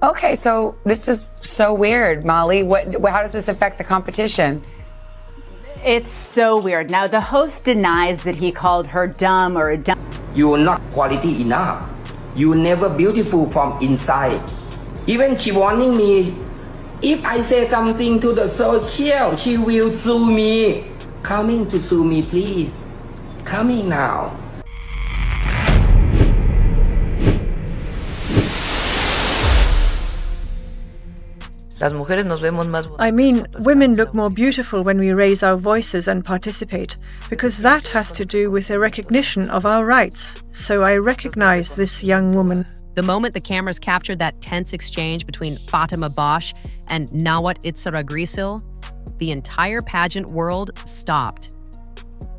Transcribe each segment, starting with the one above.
Okay, so this is so weird, Molly. How does this affect the competition? It's so weird. Now, the host denies that he called her dumb or a dumb. You're not quality enough. You're never beautiful from inside. Even she warning me, if I say something to the social, she will sue me. Coming to sue me, please. Coming now. I mean, women look more beautiful when we raise our voices and participate, because that has to do with a recognition of our rights. So I recognize this young woman. The moment the cameras captured that tense exchange between Fátima Bosch and Nawat Itsaragrisil, the entire pageant world stopped.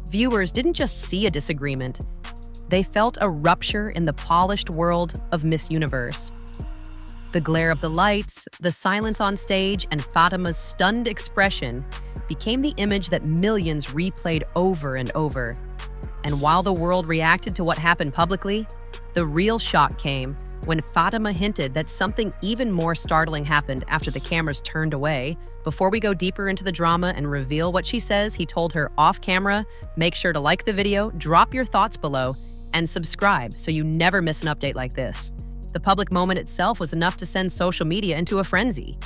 Viewers didn't just see a disagreement, they felt a rupture in the polished world of Miss Universe. The glare of the lights, the silence on stage, and Fatima's stunned expression became the image that millions replayed over and over. And while the world reacted to what happened publicly, the real shock came when Fatima hinted that something even more startling happened after the cameras turned away. Before we go deeper into the drama and reveal what she says, he told her off camera, make sure to like the video, drop your thoughts below, and subscribe so you never miss an update like this. The public moment itself was enough to send social media into a frenzy.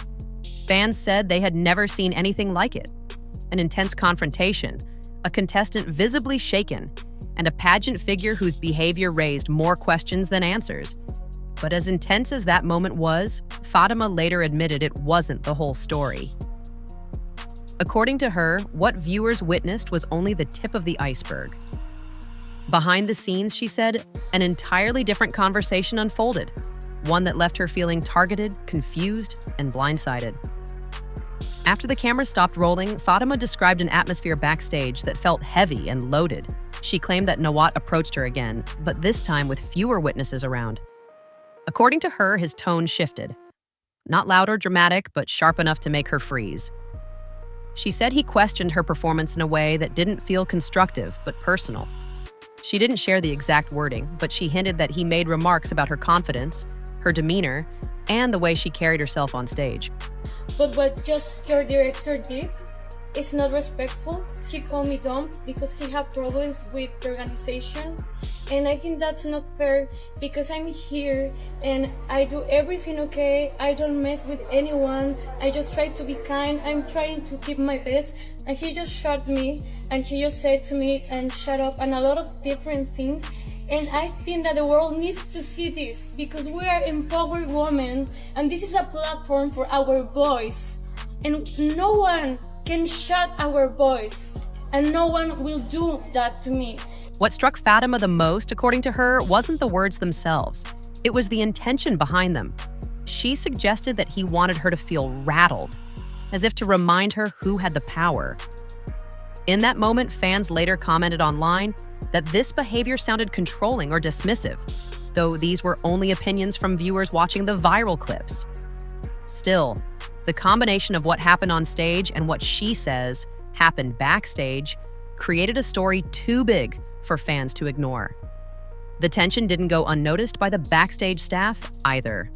Fans said they had never seen anything like it. An intense confrontation, a contestant visibly shaken, and a pageant figure whose behavior raised more questions than answers. But as intense as that moment was, Fatima later admitted it wasn't the whole story. According to her, what viewers witnessed was only the tip of the iceberg. Behind the scenes, she said, an entirely different conversation unfolded, one that left her feeling targeted, confused, and blindsided. After the camera stopped rolling, Fatima described an atmosphere backstage that felt heavy and loaded. She claimed that Nawat approached her again, but this time with fewer witnesses around. According to her, his tone shifted. Not loud or dramatic, but sharp enough to make her freeze. She said he questioned her performance in a way that didn't feel constructive, but personal. She didn't share the exact wording, but she hinted that he made remarks about her confidence, her demeanor, and the way she carried herself on stage. But what just your director did is not respectful. He called me dumb because he had problems with the organization. And I think that's not fair because I'm here and I do everything okay. I don't mess with anyone. I just try to be kind. I'm trying to give my best. And he just shot me and he just said to me and shut up and a lot of different things. And I think that the world needs to see this because we are empowered women and this is a platform for our voice. And no one can shut our voice and no one will do that to me. What struck Fatima the most, according to her, wasn't the words themselves. It was the intention behind them. She suggested that he wanted her to feel rattled, as if to remind her who had the power. In that moment, fans later commented online that this behavior sounded controlling or dismissive, though these were only opinions from viewers watching the viral clips. Still, the combination of what happened on stage and what she says happened backstage created a story too big for fans to ignore. The tension didn't go unnoticed by the backstage staff either.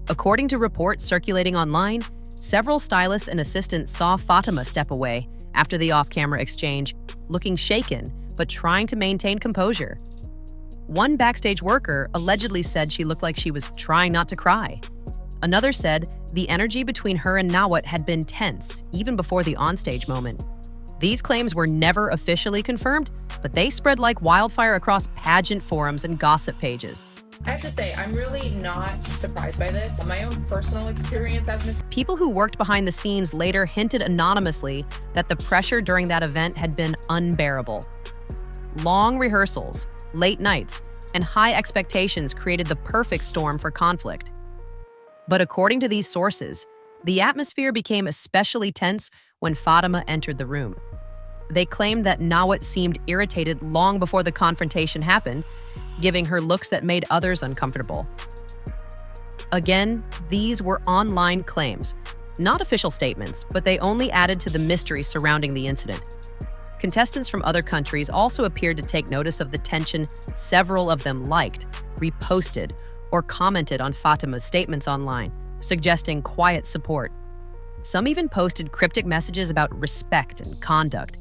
According to reports circulating online, several stylists and assistants saw Fatima step away after the off-camera exchange, looking shaken but trying to maintain composure. One backstage worker allegedly said she looked like she was trying not to cry. Another said the energy between her and Nawat had been tense even before the onstage moment. These claims were never officially confirmed, but they spread like wildfire across pageant forums and gossip pages. I have to say, I'm really not surprised by this. My own personal experience as Miss... People who worked behind the scenes later hinted anonymously that the pressure during that event had been unbearable. Long rehearsals, late nights, and high expectations created the perfect storm for conflict. But according to these sources, the atmosphere became especially tense when Fatima entered the room. They claimed that Nawat seemed irritated long before the confrontation happened, giving her looks that made others uncomfortable. Again, these were online claims, not official statements, but they only added to the mystery surrounding the incident. Contestants from other countries also appeared to take notice of the tension. Several of them liked, reposted, or commented on Fatima's statements online, suggesting quiet support. Some even posted cryptic messages about respect and conduct,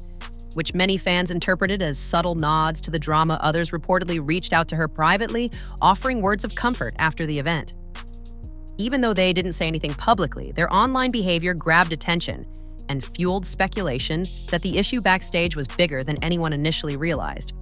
which many fans interpreted as subtle nods to the drama. Others reportedly reached out to her privately, offering words of comfort after the event. Even though they didn't say anything publicly, their online behavior grabbed attention and fueled speculation that the issue backstage was bigger than anyone initially realized.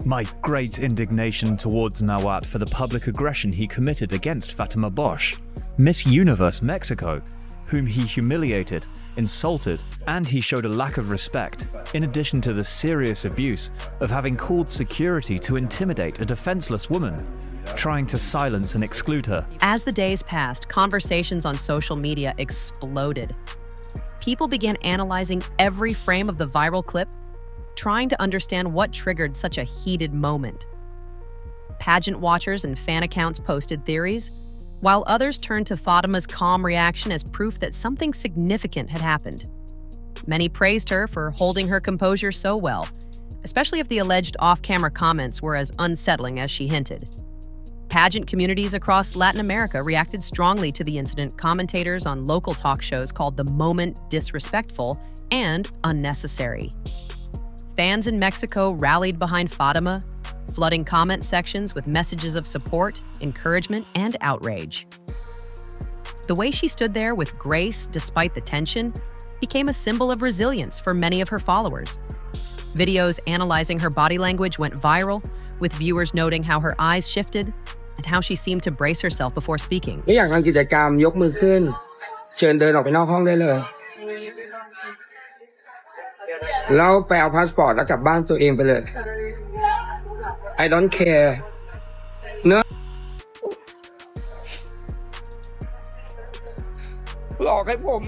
My great indignation towards Nawat for the public aggression he committed against Fátima Bosch, Miss Universe Mexico, whom he humiliated, insulted, and he showed a lack of respect, in addition to the serious abuse of having called security to intimidate a defenseless woman, trying to silence and exclude her. As the days passed, conversations on social media exploded. People began analyzing every frame of the viral clip, trying to understand what triggered such a heated moment. Pageant watchers and fan accounts posted theories, while others turned to Fatima's calm reaction as proof that something significant had happened. Many praised her for holding her composure so well, especially if the alleged off-camera comments were as unsettling as she hinted. Pageant communities across Latin America reacted strongly to the incident. Commentators on local talk shows called the moment disrespectful and unnecessary. Fans in Mexico rallied behind Fatima, flooding comment sections with messages of support, encouragement, and outrage. The way she stood there with grace despite the tension became a symbol of resilience for many of her followers. Videos analyzing her body language went viral, with viewers noting how her eyes shifted and how she seemed to brace herself before speaking. ไม่อยากทำกิจกรรมยกมือขึ้นเชิญเดินออกไปนอกห้องได้เลยแล้วไปเอาพาสปอร์ตแล้วกลับบ้านตัวเองไปเลย I don't care เนอะหลอกให้ผม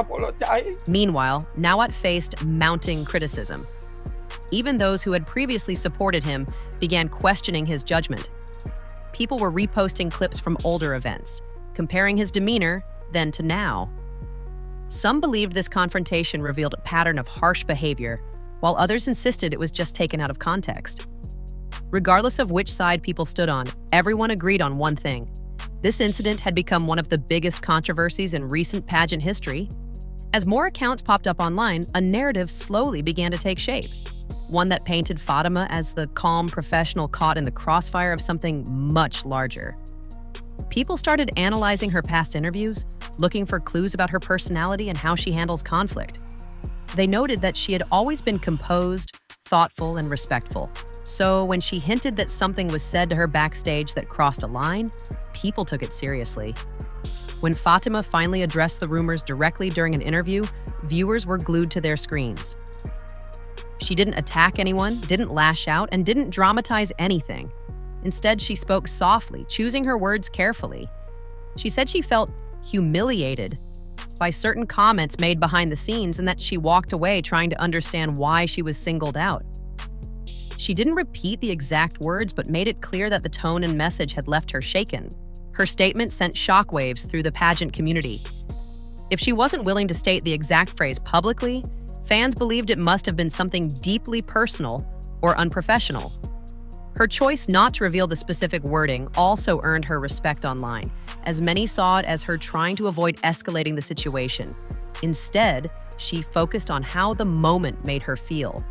apologize. Meanwhile, Nawat faced mounting criticism. Even those who had previously supported him began questioning his judgment. People were reposting clips from older events, comparing his demeanor then to now. Some believed this confrontation revealed a pattern of harsh behavior, while others insisted it was just taken out of context. Regardless of which side people stood on, everyone agreed on one thing. This incident had become one of the biggest controversies in recent pageant history. As more accounts popped up online, a narrative slowly began to take shape. One that painted Fatima as the calm professional caught in the crossfire of something much larger. People started analyzing her past interviews, looking for clues about her personality and how she handles conflict. They noted that she had always been composed, thoughtful, and respectful. So when she hinted that something was said to her backstage that crossed a line, people took it seriously. When Fatima finally addressed the rumors directly during an interview, viewers were glued to their screens. She didn't attack anyone, didn't lash out, and didn't dramatize anything. Instead, she spoke softly, choosing her words carefully. She said she felt humiliated by certain comments made behind the scenes and that she walked away trying to understand why she was singled out. She didn't repeat the exact words, but made it clear that the tone and message had left her shaken. Her statement sent shockwaves through the pageant community. If she wasn't willing to state the exact phrase publicly, fans believed it must have been something deeply personal or unprofessional. Her choice not to reveal the specific wording also earned her respect online, as many saw it as her trying to avoid escalating the situation. Instead, she focused on how the moment made her feel,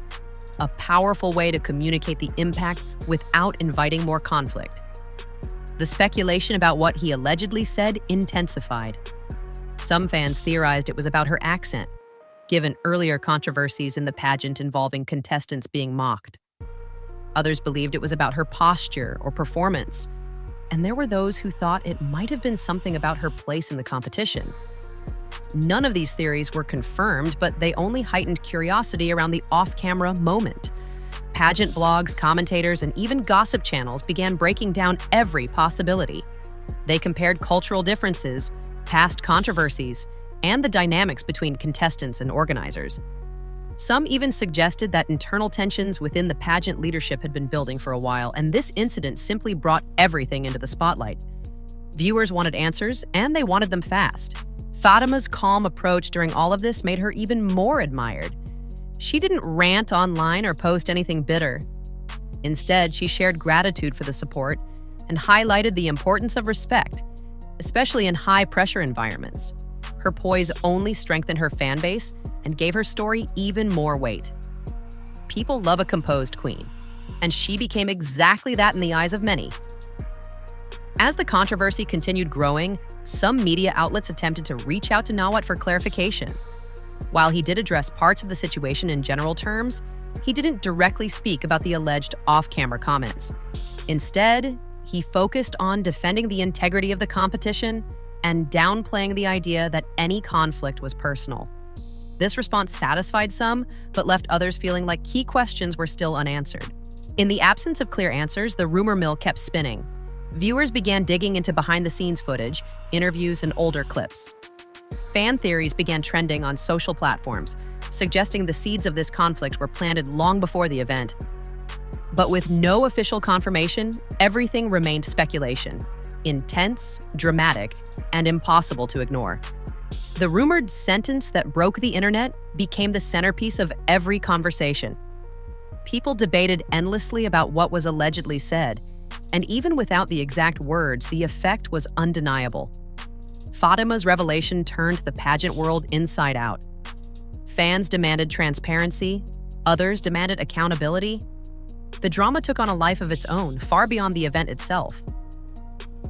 a powerful way to communicate the impact without inviting more conflict. The speculation about what he allegedly said intensified. Some fans theorized it was about her accent, given earlier controversies in the pageant involving contestants being mocked. Others believed it was about her posture or performance, and there were those who thought it might have been something about her place in the competition. None of these theories were confirmed, but they only heightened curiosity around the off-camera moment. Pageant blogs, commentators, and even gossip channels began breaking down every possibility. They compared cultural differences, past controversies, and the dynamics between contestants and organizers. Some even suggested that internal tensions within the pageant leadership had been building for a while, and this incident simply brought everything into the spotlight. Viewers wanted answers, and they wanted them fast. Fatima's calm approach during all of this made her even more admired. She didn't rant online or post anything bitter. Instead, she shared gratitude for the support, and highlighted the importance of respect, especially in high-pressure environments. Her poise only strengthened her fan base and gave her story even more weight. People love a composed queen, and she became exactly that in the eyes of many. As the controversy continued growing, some media outlets attempted to reach out to Nawat for clarification. While he did address parts of the situation in general terms, he didn't directly speak about the alleged off-camera comments. Instead, he focused on defending the integrity of the competition and downplaying the idea that any conflict was personal. This response satisfied some, but left others feeling like key questions were still unanswered. In the absence of clear answers, the rumor mill kept spinning. Viewers began digging into behind-the-scenes footage, interviews, and older clips. Fan theories began trending on social platforms, suggesting the seeds of this conflict were planted long before the event. But with no official confirmation, everything remained speculation. Intense, dramatic, and impossible to ignore. The rumored sentence that broke the internet became the centerpiece of every conversation. People debated endlessly about what was allegedly said, and even without the exact words, the effect was undeniable. Fatima's revelation turned the pageant world inside out. Fans demanded transparency, others demanded accountability. The drama took on a life of its own, far beyond the event itself.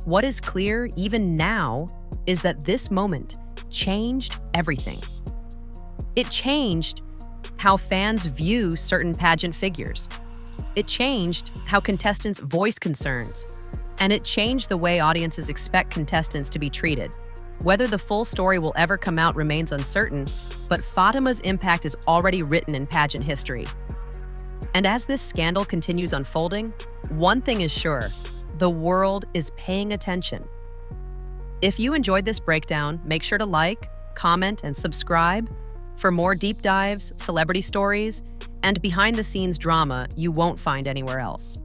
What is clear, even now, is that this moment changed everything. It changed how fans view certain pageant figures. It changed how contestants voice concerns. And it changed the way audiences expect contestants to be treated. Whether the full story will ever come out remains uncertain, but Fatima's impact is already written in pageant history. And as this scandal continues unfolding, one thing is sure: the world is paying attention. If you enjoyed this breakdown, make sure to like, comment, and subscribe for more deep dives, celebrity stories, and behind-the-scenes drama you won't find anywhere else.